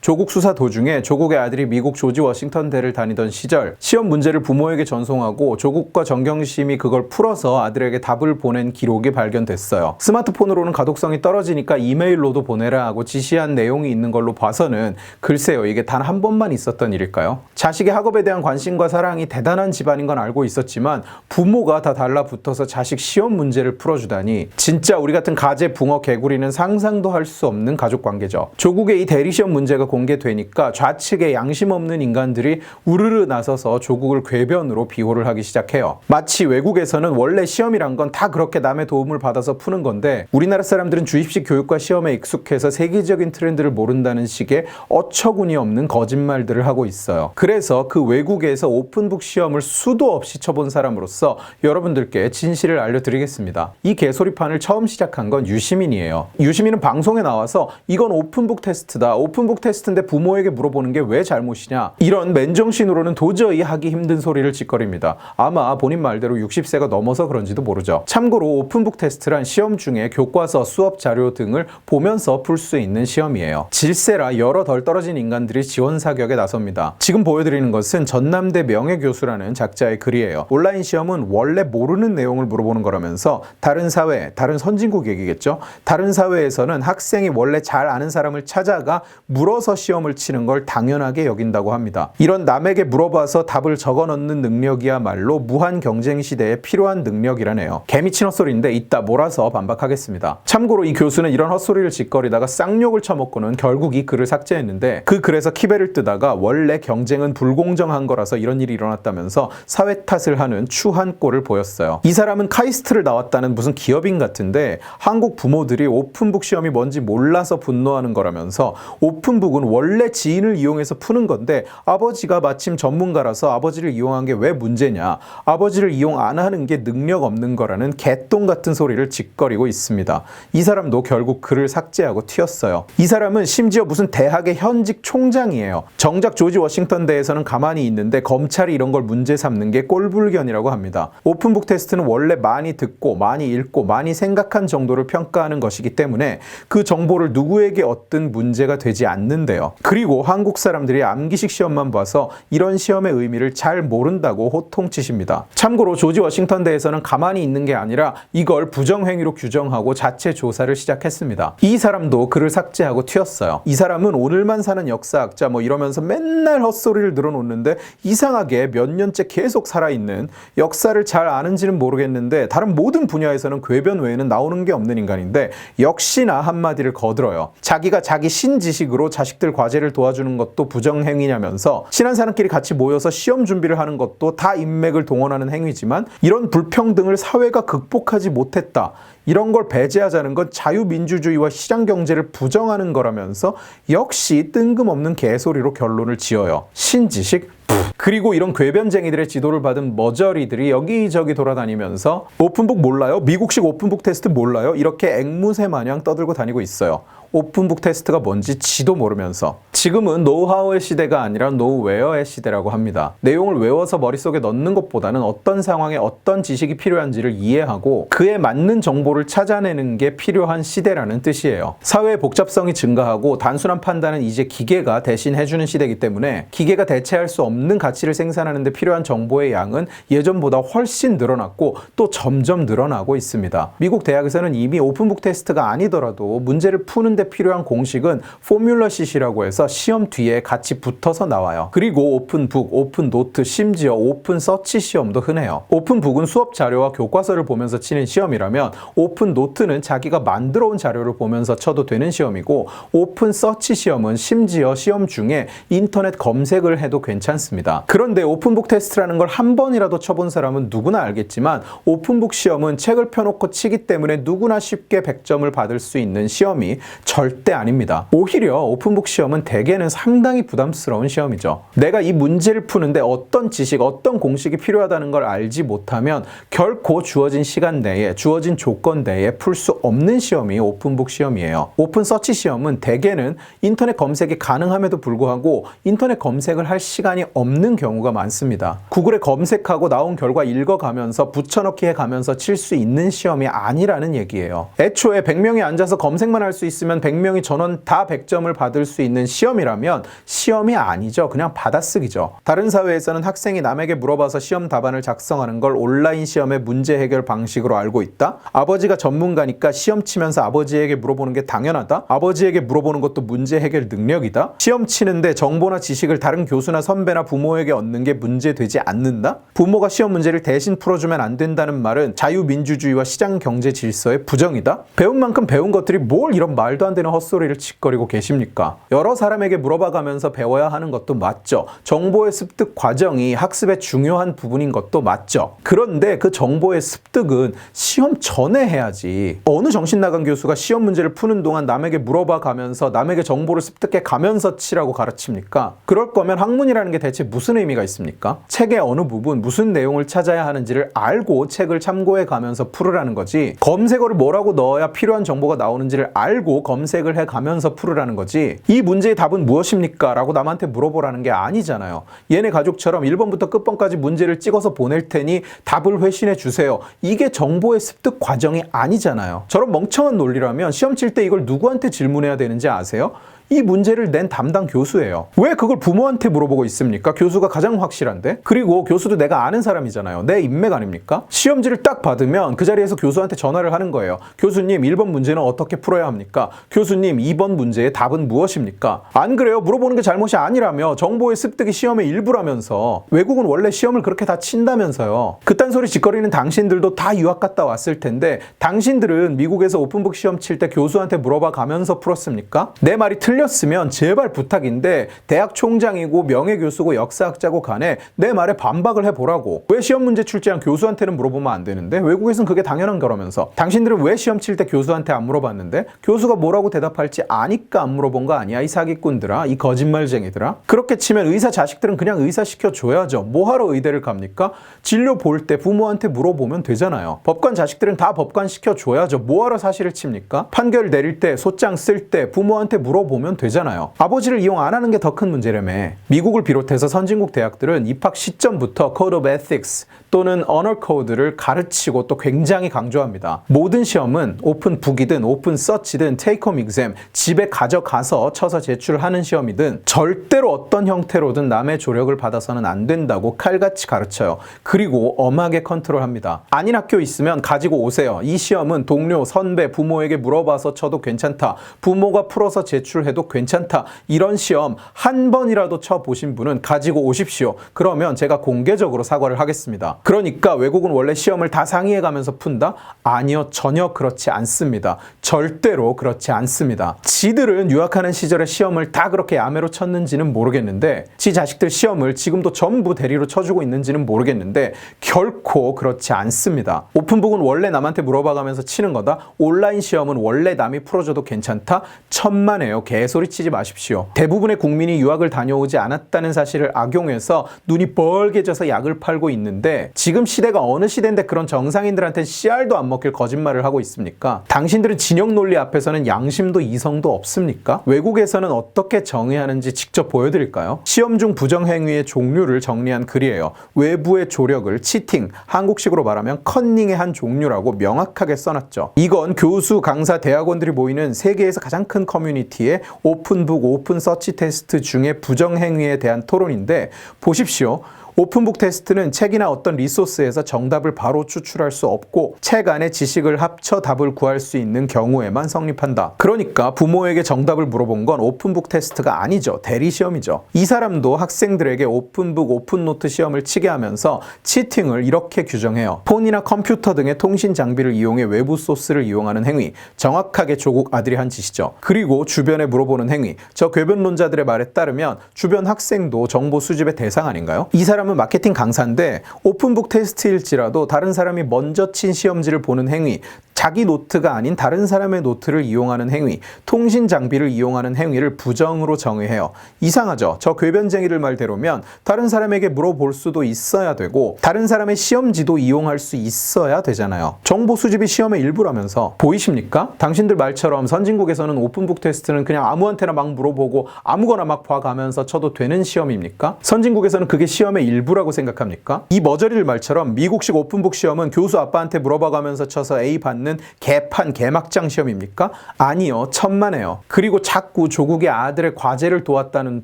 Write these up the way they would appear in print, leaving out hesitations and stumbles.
조국 수사 도중에 조국의 아들이 미국 조지 워싱턴대를 다니던 시절 시험 문제를 부모에게 전송하고 조국과 정경심이 그걸 풀어서 아들에게 답을 보낸 기록이 발견됐어요. 스마트폰으로는 가독성이 떨어지니까 이메일로도 보내라 하고 지시한 내용이 있는 걸로 봐서는 글쎄요, 이게 단 한 번만 있었던 일일까요? 자식의 학업에 대한 관심과 사랑이 대단한 집안인 건 알고 있었지만 부모가 다 달라붙어서 자식 시험 문제를 풀어주다니 진짜 우리 같은 가재, 붕어, 개구리는 상상도 할 수 없는 가족관계죠. 조국의 이 대리시험 문제가 공개되니까 좌측에 양심 없는 인간들이 우르르 나서서 조국을 궤변으로 비호를 하기 시작해요. 마치 외국에서는 원래 시험이란 건 다 그렇게 남의 도움을 받아서 푸는 건데 우리나라 사람들은 주입식 교육과 시험에 익숙해서 세계적인 트렌드를 모른다는 식의 어처구니 없는 거짓말들을 하고 있어요. 그래서 그 외국에서 오픈북 시험을 수도 없이 쳐본 사람으로서 여러분들께 진실을 알려드리겠습니다. 이 개소리판을 처음 시작한 건 유시민이에요. 유시민은 방송에 나와서 이건 오픈북 테스트다. 오픈북 테스트인데 부모에게 물어보는 게 왜 잘못이냐. 이런 맨정신으로는 도저히 하기 힘든 소리를 짓거립니다. 아마 본인 말대로 60세가 넘어서 그런지도 모르죠. 참고로 오픈북 테스트란 시험 중에 교과서, 수업 자료 등을 보면서 풀 수 있는 시험이에요. 질세라 여러 덜 떨어진 인간들이 지원 사격에 나섭니다. 지금 보여드리는 것은 전남대 명예교수라는 작자의 글이에요. 온라인 시험은 원래 모르는 내용을 물어보는 거라면서 다른 사회, 다른 선진국 얘기겠죠? 다른 사회에서는 학생이 원래 잘 아는 사람을 찾아가 물어서 시험을 치는 걸 당연하게 여긴다고 합니다. 이런 남에게 물어봐서 답을 적어 넣는 능력이야말로 무한 경쟁 시대에 필요한 능력이라네요. 개미친 헛소리인데 이따 몰아서 반박하겠습니다. 참고로 이 교수는 이런 헛소리를 짓거리다가 쌍욕을 처먹고는 결국 이 글을 삭제했는데 그 글에서 키배를 뜨다가 원래 경쟁은 불공정한 거라서 이런 일이 일어났다면서 사회 탓을 하는 추한 꼴을 보였어요. 이 사람은 카이스트를 나왔다는 무슨 기업인 같은데 한국 부모들이 오픈북 시험이 뭔지 몰라서 분노하는 거라면서 오픈북은 원래 지인을 이용해서 푸는 건데 아버지가 마침 전문가라서 아버지를 이용한 게 왜 문제냐. 아버지를 이용 안 하는 게 능력 없는 거라는 개똥 같은 소리를 짓거리고 있습니다. 이 사람도 결국 글을 삭제하고 튀었어요. 이 사람은 심지어 무슨 대학의 현직 총장이에요. 정작 조지 워싱턴 대에서는 가만히 있는데 검찰이 이런 걸 문제 삼는 게 꼴불견이라고 합니다. 오픈북 테스트는 원래 많이 듣고 많이 읽고 많이 생각한 정도를 평가하는 것이기 때문에 그 정보를 누구에게 얻든 문제가 되지 않는데요. 그리고 한국 사람들이 암기식 시험만 봐서 이런 시험의 의미를 잘 모른다고 호통치십니다. 참고로 조지 워싱턴 대에서는 가만히 있는 게 아니라 이걸 부정행위로 규정하고 자체 조사를 시작했습니다. 이 사람도 글을 삭제하고 튀었어요. 이 사람은 오늘만 사는 역사학자 이러면서 맨날 헛소리를 늘어놓는데 이상하게 몇 년째 계속 살아있는, 역사를 잘 아는지는 모르겠는데 다른 모든 분야에서는 궤변 외에는 나오는 게 없는 인간인데 역시나 한마디를 거들어요. 자기가 자기 신지식으로 자식들 과제를 도와주는 것도 부정행위냐면서 친한 사람끼리 같이 모여서 시험 준비를 하는 것도 다 인맥을 동원하는 행위지만 이런 불평등을 사회가 극복하지 못했다. 이런 걸 배제하자는 건 자유민주주의와 시장경제를 부정하는 거라면서 역시 뜬금없는 개소리로 결론을 지어요. 신지식? 그리고 이런 궤변쟁이들의 지도를 받은 머저리들이 여기저기 돌아다니면서 오픈북 몰라요? 미국식 오픈북 테스트 몰라요? 이렇게 앵무새 마냥 떠들고 다니고 있어요. 오픈북 테스트가 뭔지 지도 모르면서. 지금은 노하우의 시대가 아니라 노웨어의 시대라고 합니다. 내용을 외워서 머릿속에 넣는 것보다는 어떤 상황에 어떤 지식이 필요한지를 이해하고 그에 맞는 정보를 찾아내는 게 필요한 시대라는 뜻이에요. 사회의 복잡성이 증가하고 단순한 판단은 이제 기계가 대신 해주는 시대이기 때문에 기계가 대체할 수 없는 가치를 생산하는 데 필요한 정보의 양은 예전보다 훨씬 늘어났고 또 점점 늘어나고 있습니다. 미국 대학에서는 이미 오픈북 테스트가 아니더라도 문제를 푸는 데 필요한 공식은 포뮬러시트라고 해서 시험 뒤에 같이 붙어서 나와요. 그리고 오픈북, 오픈노트, 심지어 오픈서치 시험도 흔해요. 오픈북은 수업 자료와 교과서를 보면서 치는 시험이라면 오픈노트는 자기가 만들어 온 자료를 보면서 쳐도 되는 시험이고 오픈서치 시험은 심지어 시험 중에 인터넷 검색을 해도 괜찮습니다. 그런데 오픈북 테스트라는 걸 한 번이라도 쳐본 사람은 누구나 알겠지만 오픈북 시험은 책을 펴놓고 치기 때문에 누구나 쉽게 100점을 받을 수 있는 시험이 절대 아닙니다. 오히려 오픈북 시험은 대개는 상당히 부담스러운 시험이죠. 내가 이 문제를 푸는데 어떤 지식, 어떤 공식이 필요하다는 걸 알지 못하면 결코 주어진 시간 내에, 주어진 조건 내에 풀 수 없는 시험이 오픈북 시험이에요. 오픈서치 시험은 대개는 인터넷 검색이 가능함에도 불구하고 인터넷 검색을 할 시간이 없는 경우가 많습니다. 구글에 검색하고 나온 결과 읽어가면서 붙여넣기 해가면서 칠 수 있는 시험이 아니라는 얘기예요. 애초에 100명이 앉아서 검색만 할 수 있으면 100명이 전원 다 100점을 받을 수 있는 시험이라면 시험이 아니죠. 그냥 받아쓰기죠. 다른 사회에서는 학생이 남에게 물어봐서 시험 답안을 작성하는 걸 온라인 시험의 문제 해결 방식으로 알고 있다. 아버지가 전문가니까 시험 치면서 아버지에게 물어보는 게 당연하다. 아버지에게 물어보는 것도 문제 해결 능력이다. 시험 치는데 정보나 지식을 다른 교수나 선배나 부모에게 얻는 게 문제되지 않는다. 부모가 시험 문제를 대신 풀어주면 안 된다는 말은 자유민주주의와 시장 경제 질서의 부정이다. 배운 만큼 배운 것들이 뭘 이런 말도 안 되는 헛소리를 칫거리고 계십니까? 여러 사람에게 물어봐가면서 배워야 하는 것도 맞죠. 정보의 습득 과정이 학습의 중요한 부분인 것도 맞죠. 그런데 그 정보의 습득은 시험 전에 해야지. 어느 정신 나간 교수가 시험 문제를 푸는 동안 남에게 물어봐 가면서 남에게 정보를 습득해 가면서 치라고 가르칩니까? 그럴 거면 학문이라는 게 대체 무슨 의미가 있습니까? 책의 어느 부분, 무슨 내용을 찾아야 하는지를 알고 책을 참고해 가면서 풀으라는 거지. 검색어를 뭐라고 넣어야 필요한 정보가 나오는지를 알고 검색을 해 가면서 풀으라는 거지. 이 문제의 답은 무엇입니까? 라고 남한테 물어보라는 게 아니잖아요. 얘네 가족처럼 1번부터 끝번까지 문제를 찍어서 보낼 테니 답을 회신해 주세요. 이게 정보의 습득 과정이 아니잖아요. 저런 멍청한 논리라면 시험 칠 때 이걸 누구한테 질문해야 되는지 아세요? 이 문제를 낸 담당 교수예요. 왜 그걸 부모한테 물어보고 있습니까? 교수가 가장 확실한데? 그리고 교수도 내가 아는 사람이잖아요. 내 인맥 아닙니까? 시험지를 딱 받으면 그 자리에서 교수한테 전화를 하는 거예요. 교수님, 1번 문제는 어떻게 풀어야 합니까? 교수님, 2번 문제의 답은 무엇입니까? 안 그래요? 물어보는 게 잘못이 아니라며. 정보의 습득이 시험의 일부라면서. 외국은 원래 시험을 그렇게 다 친다면서요. 그딴 소리 짓거리는 당신들도 다 유학 갔다 왔을 텐데 당신들은 미국에서 오픈북 시험 칠 때 교수한테 물어봐 가면서 풀었습니까? 내 말이 틀렸으면 제발 부탁인데 대학 총장이고 명예교수고 역사학자고 간에 내 말에 반박을 해보라고. 왜 시험 문제 출제한 교수한테는 물어보면 안 되는데? 외국에선 그게 당연한 거라면서. 당신들은 왜 시험 칠 때 교수한테 안 물어봤는데? 교수가 뭐라고 대답할지 아니까 안 물어본 거 아니야? 이 사기꾼들아, 이 거짓말쟁이들아. 그렇게 치면 의사 자식들은 그냥 의사 시켜줘야죠. 뭐하러 의대를 갑니까? 진료 볼 때 부모한테 물어보면 되잖아요. 법관 자식들은 다 법관 시켜줘야죠. 뭐하러 사실을 칩니까? 판결 내릴 때, 소장 쓸 때 부모한테 물어보면 되잖아요. 아버지를 이용 안 하는 게 더 큰 문제라며. 미국을 비롯해서 선진국 대학들은 입학 시점부터 Code of Ethics 또는 Honor Code를 가르치고 또 굉장히 강조합니다. 모든 시험은 오픈북이든 오픈 서치든 테이크홈 exam, 집에 가져가서 쳐서 제출하는 시험이든 절대로 어떤 형태로든 남의 조력을 받아서는 안 된다고 칼같이 가르쳐요. 그리고 엄하게 컨트롤합니다. 아닌 학교 있으면 가지고 오세요. 이 시험은 동료, 선배, 부모에게 물어봐서 쳐도 괜찮다. 부모가 풀어서 제출해도 괜찮다. 이런 시험 한 번이라도 쳐보신 분은 가지고 오십시오. 그러면 제가 공개적으로 사과를 하겠습니다. 그러니까 외국은 원래 시험을 다 상의해가면서 푼다? 아니요, 전혀 그렇지 않습니다. 절대로 그렇지 않습니다. 지들은 유학하는 시절에 시험을 다 그렇게 야매로 쳤는지는 모르겠는데 지 자식들 시험을 지금도 전부 대리로 쳐주고 있는지는 모르겠는데 결코 그렇지 않습니다. 오픈북은 원래 남한테 물어봐가면서 치는 거다? 온라인 시험은 원래 남이 풀어줘도 괜찮다? 천만에요. 개소리 치지 마십시오. 대부분의 국민이 유학을 다녀오지 않았다는 사실을 악용해서 눈이 벌게져서 약을 팔고 있는데 지금 시대가 어느 시대인데 그런 정상인들한테는 씨알도 안 먹힐 거짓말을 하고 있습니까? 당신들은 진영 논리 앞에서는 양심도 이성도 없습니까? 외국에서는 어떻게 정의하는지 직접 보여드릴까요? 시험 중 부정행위의 종류를 정리한 글이에요. 외부의 조력을 치팅, 한국식으로 말하면 컨닝의 한 종류라고 명확하게 써놨죠. 이건 교수, 강사, 대학원들이 모이는 세계에서 가장 큰 커뮤니티의 오픈북, 오픈 서치 테스트 중에 부정행위에 대한 토론인데 보십시오. 오픈북 테스트는 책이나 어떤 리소스에서 정답을 바로 추출할 수 없고 책 안에 지식을 합쳐 답을 구할 수 있는 경우에만 성립한다. 그러니까 부모에게 정답을 물어본 건 오픈북 테스트가 아니죠. 대리시험이죠. 이 사람도 학생들에게 오픈북, 오픈노트 시험을 치게 하면서 치팅을 이렇게 규정해요. 폰이나 컴퓨터 등의 통신 장비를 이용해 외부 소스를 이용하는 행위. 정확하게 조국 아들이 한 짓이죠. 그리고 주변에 물어보는 행위. 저 궤변론자들의 말에 따르면 주변 학생도 정보 수집의 대상 아닌가요? 이 사람 사람은 마케팅 강사인데 오픈북 테스트일지라도 다른 사람이 먼저 친 시험지를 보는 행위, 자기 노트가 아닌 다른 사람의 노트를 이용하는 행위, 통신 장비를 이용하는 행위를 부정으로 정의해요. 이상하죠? 저 궤변쟁이들 말대로면 다른 사람에게 물어볼 수도 있어야 되고 다른 사람의 시험지도 이용할 수 있어야 되잖아요. 정보 수집이 시험의 일부라면서 보이십니까? 당신들 말처럼 선진국에서는 오픈북 테스트는 그냥 아무한테나 막 물어보고 아무거나 막 봐가면서 쳐도 되는 시험입니까? 선진국에서는 그게 시험의 일부라고 생각합니까? 이 머저리들 말처럼 미국식 오픈북 시험은 교수 아빠한테 물어봐가면서 쳐서 A 받는 개판 개막장 시험입니까? 아니요, 천만에요. 그리고 자꾸 조국의 아들의 과제를 도왔다는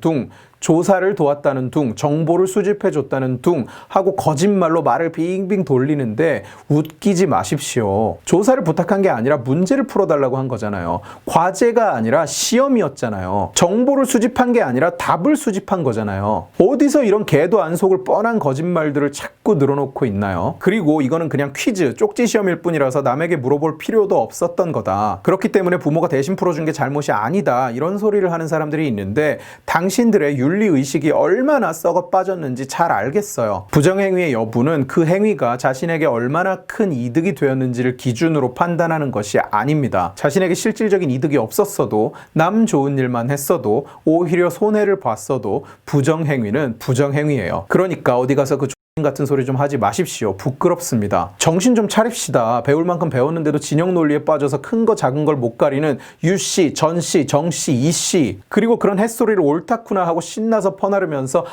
둥, 조사를 도왔다는 둥, 정보를 수집해줬다는 둥 하고 거짓말로 말을 빙빙 돌리는데 웃기지 마십시오. 조사를 부탁한 게 아니라 문제를 풀어달라고 한 거잖아요. 과제가 아니라 시험이었잖아요. 정보를 수집한 게 아니라 답을 수집한 거잖아요. 어디서 이런 개도 안 속을 뻔한 거짓말들을 자꾸 늘어놓고 있나요? 그리고 이거는 그냥 퀴즈, 쪽지 시험일 뿐이라서 남에게 물어볼 필요도 없었던 거다. 그렇기 때문에 부모가 대신 풀어준 게 잘못이 아니다. 이런 소리를 하는 사람들이 있는데 당신들의 윤리의식이 얼마나 썩어 빠졌는지 잘 알겠어요. 부정행위의 여부는 그 행위가 자신에게 얼마나 큰 이득이 되었는지를 기준으로 판단하는 것이 아닙니다. 자신에게 실질적인 이득이 없었어도 남 좋은 일만 했어도 오히려 손해를 봤어도 부정행위는 부정행위예요. 그러니까 어디 가서 그 같은 소리 좀 하지 마십시오. 부끄럽습니다. 정신 좀 차립시다. 배울 만큼 배웠는데도 진영 논리에 빠져서 큰 거 작은 걸 못 가리는 유씨, 전씨, 정씨, 이씨 그리고 그런 햇소리를 옳다구나 하고 신나서 퍼나르면서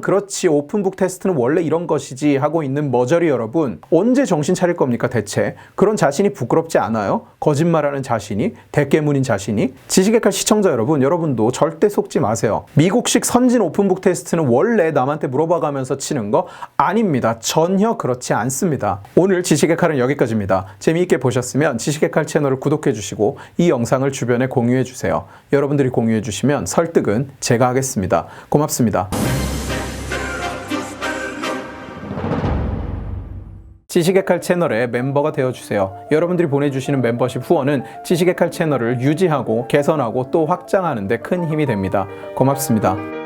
그렇지 오픈북 테스트는 원래 이런 것이지 하고 있는 머저리 여러분 언제 정신 차릴 겁니까 대체? 그런 자신이 부끄럽지 않아요? 거짓말하는 자신이? 대깨문인 자신이? 지식의 칼 시청자 여러분, 여러분도 절대 속지 마세요. 미국식 선진 오픈북 테스트는 원래 남한테 물어봐가면서 치는 거 아닙니다. 전혀 그렇지 않습니다. 오늘 지식의 칼은 여기까지입니다. 재미있게 보셨으면 지식의 칼 채널을 구독해 주시고 이 영상을 주변에 공유해 주세요. 여러분들이 공유해 주시면 설득은 제가 하겠습니다. 고맙습니다. 지식의 칼 채널의 멤버가 되어주세요. 여러분들이 보내주시는 멤버십 후원은 지식의 칼 채널을 유지하고 개선하고 또 확장하는 데 큰 힘이 됩니다. 고맙습니다.